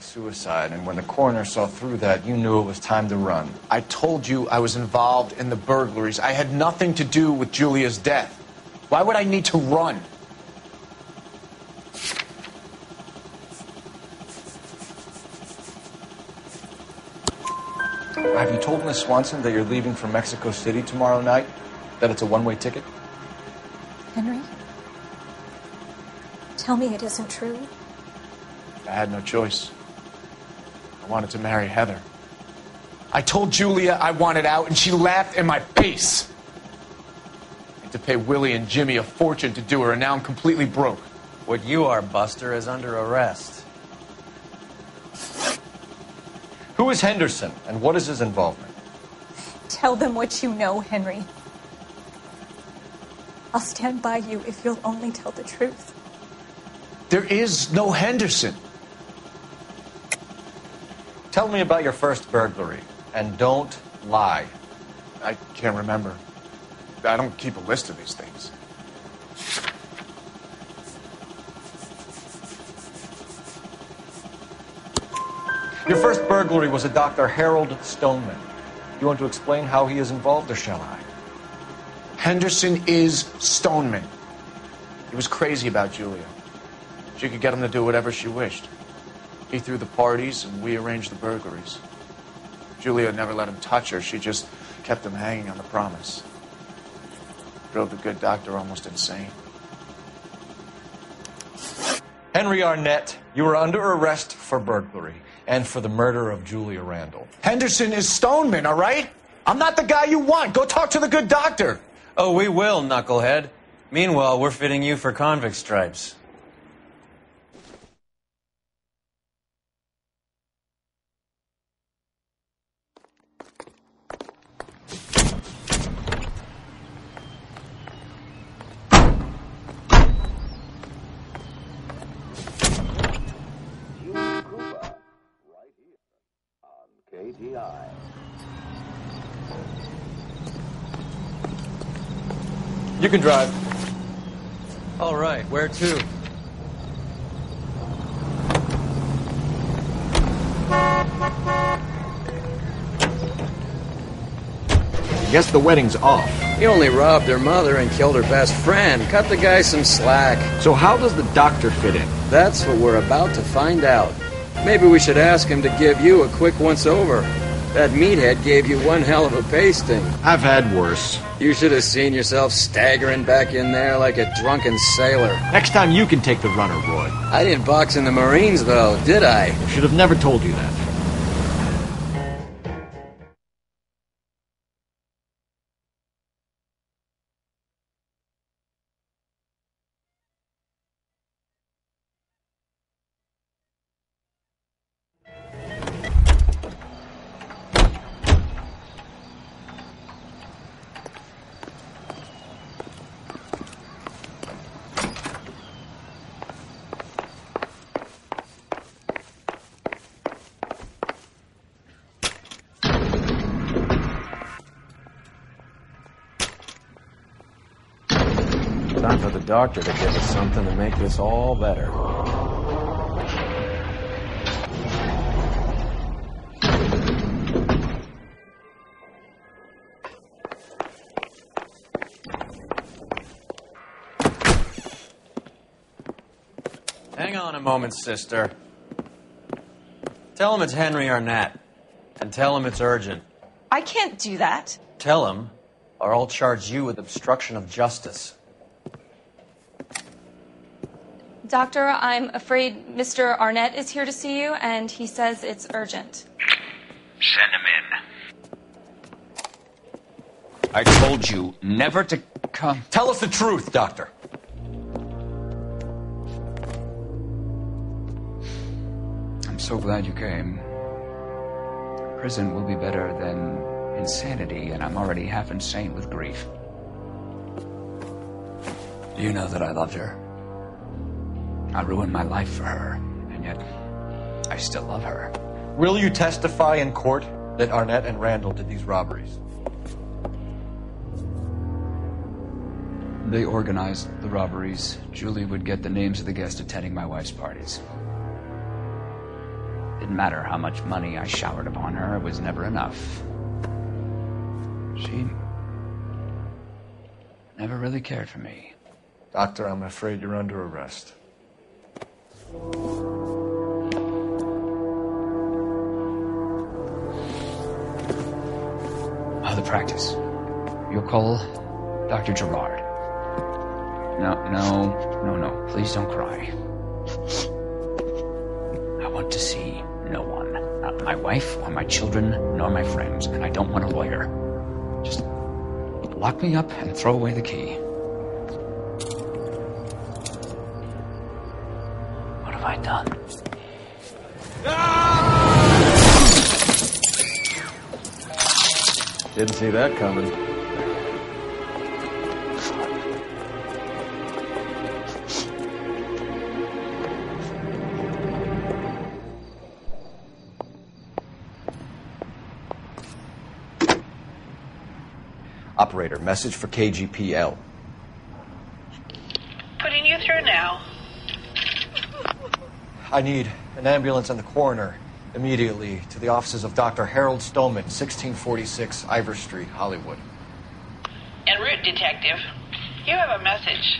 suspect suicide, and when the coroner saw through that, you knew it was time to run. I told you I was involved in the burglaries. I had nothing to do with Julia's death. Why would I need to run? Have you told Miss Swanson that you're leaving for Mexico City tomorrow night? That it's a one-way ticket? Henry? Tell me it isn't true. I had no choice. I wanted to marry Heather. I told Julia I wanted out, and she laughed in my face. I had to pay Willie and Jimmy a fortune to do her, and now I'm completely broke. What you are, Buster, is under arrest. Who is Henderson, and what is his involvement? Tell them what you know, Henry. I'll stand by you if you'll only tell the truth. There is no Henderson. Tell me about your first burglary, and don't lie. I can't remember. I don't keep a list of these things. Your first burglary was a Dr. Harold Stoneman. You want to explain how he is involved, or shall I? Henderson is Stoneman. He was crazy about Julia. She could get him to do whatever she wished. He threw the parties, and we arranged the burglaries. Julia never let him touch her. She just kept him hanging on the promise. Drove the good doctor almost insane. Henry Arnett, you are under arrest for burglary and for the murder of Julia Randall. Henderson is Stoneman, all right? I'm not the guy you want. Go talk to the good doctor. Oh, we will, knucklehead. Meanwhile, we're fitting you for convict stripes. You can drive. All right, where to? Guess the wedding's off. You only robbed her mother and killed her best friend. Cut the guy some slack. So how does the doctor fit in? That's what we're about to find out. Maybe we should ask him to give you a quick once-over. That meathead gave you one hell of a pasting. I've had worse. You should have seen yourself staggering back in there like a drunken sailor. Next time you can take the runner, Roy. I didn't box in the Marines, though, did I? Should have never told you that. Time for the doctor to give us something to make this all better. Hang on a moment, sister. Tell him it's Henry Arnett, and tell him it's urgent. I can't do that. Tell him, or I'll charge you with obstruction of justice. Doctor, I'm afraid Mr. Arnett is here to see you, and he says it's urgent. Send him in. I told you never to come. Tell us the truth, Doctor. I'm so glad you came. Prison will be better than insanity, and I'm already half insane with grief. You know that I loved her. I ruined my life for her, and yet I still love her. Will you testify in court that Arnett and Randall did these robberies? They organized the robberies. Julie would get the names of the guests attending my wife's parties. didn't matter how much money I showered upon her, it was never enough. She never really cared for me. Doctor, I'm afraid you're under arrest. The practice. You'll call Dr. Gerard. No. Please don't cry. I want to see no one. Not my wife, or my children, nor my friends. And I don't want a lawyer. Just lock me up and throw away the key. What have I done? Didn't see that coming. Operator, message for KGPL. Putting you through now. I need an ambulance and the coroner immediately to the offices of Dr. Harold Stoneman, 1646 Ivor Street, Hollywood. En route, Detective. You have a message.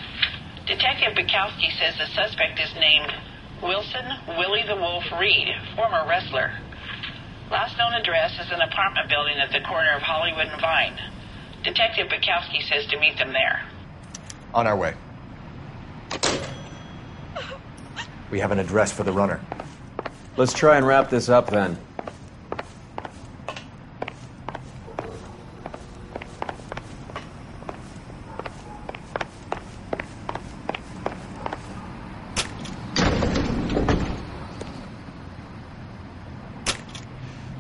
Detective Bukowski says the suspect is named Wilson Willie the Wolf Reed, former wrestler. Last known address is an apartment building at the corner of Hollywood and Vine. Detective Bukowski says to meet them there. On our way. We have an address for the runner. Let's try and wrap this up then.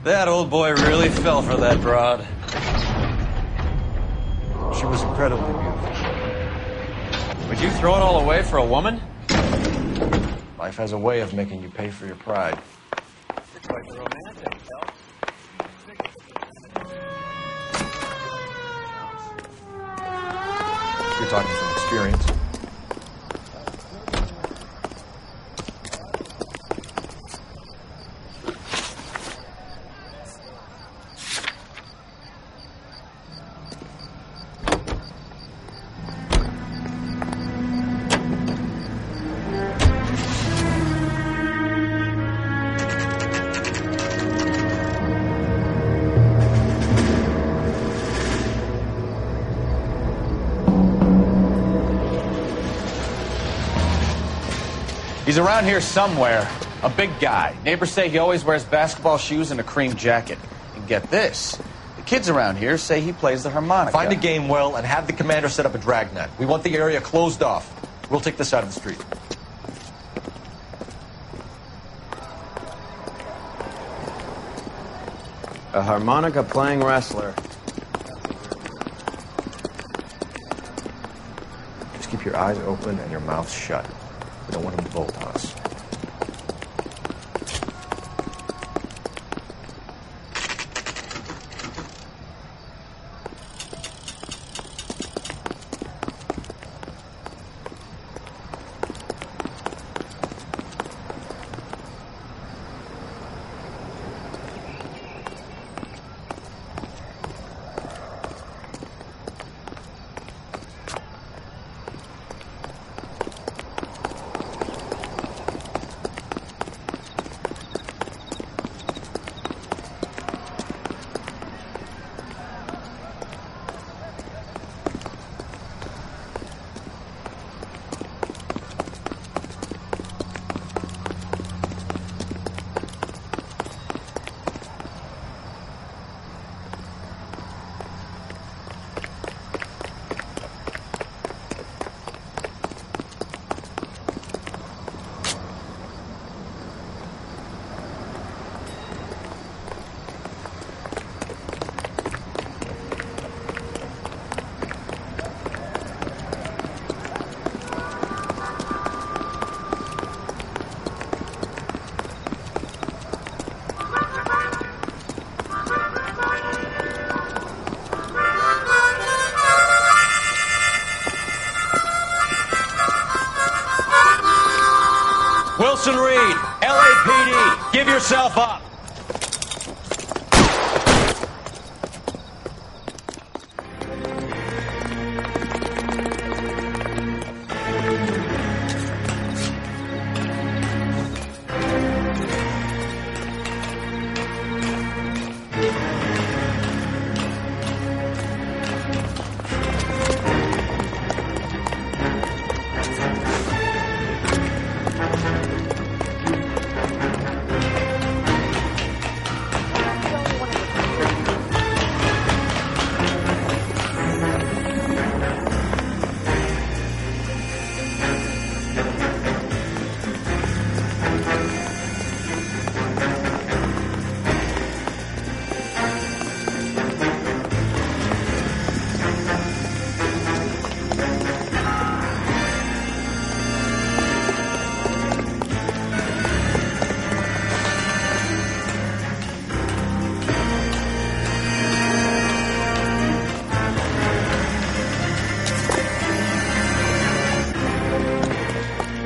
That old boy really fell for that broad. She was incredibly beautiful. Would you throw it all away for a woman? Life has a way of making you pay for your pride. You're quite the romantic, Phil. You're talking from experience. He's around here somewhere. A big guy. Neighbors say he always wears basketball shoes and a cream jacket. And get this. The kids around here say he plays the harmonica. Find a game well and have the commander set up a dragnet. We want the area closed off. We'll take this side of the street. A harmonica playing wrestler. Just keep your eyes open and your mouth shut. We don't want him to bolt on us. Wilson Reed, LAPD, give yourself up.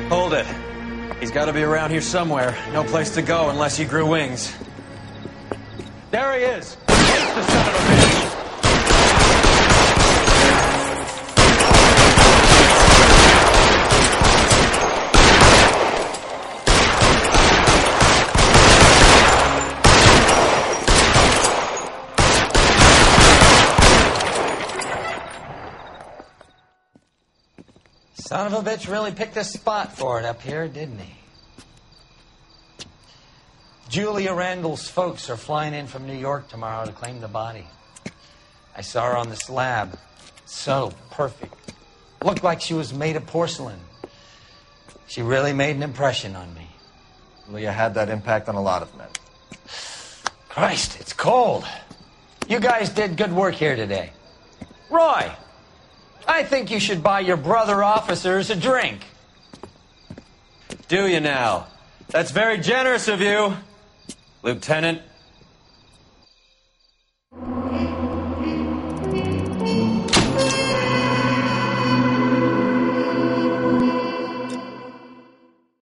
Hold it. He's got to be around here somewhere. No place to go unless he grew wings. There he is! He's the son of a bitch! Son of a bitch really picked a spot for it up here, didn't he? Julia Randall's folks are flying in from New York tomorrow to claim the body. I saw her on the slab. So perfect. Looked like she was made of porcelain. She really made an impression on me. Leah had that impact on a lot of men. Christ, it's cold. You guys did good work here today. Roy, I think you should buy your brother officers a drink. Do you now? That's very generous of you, Lieutenant.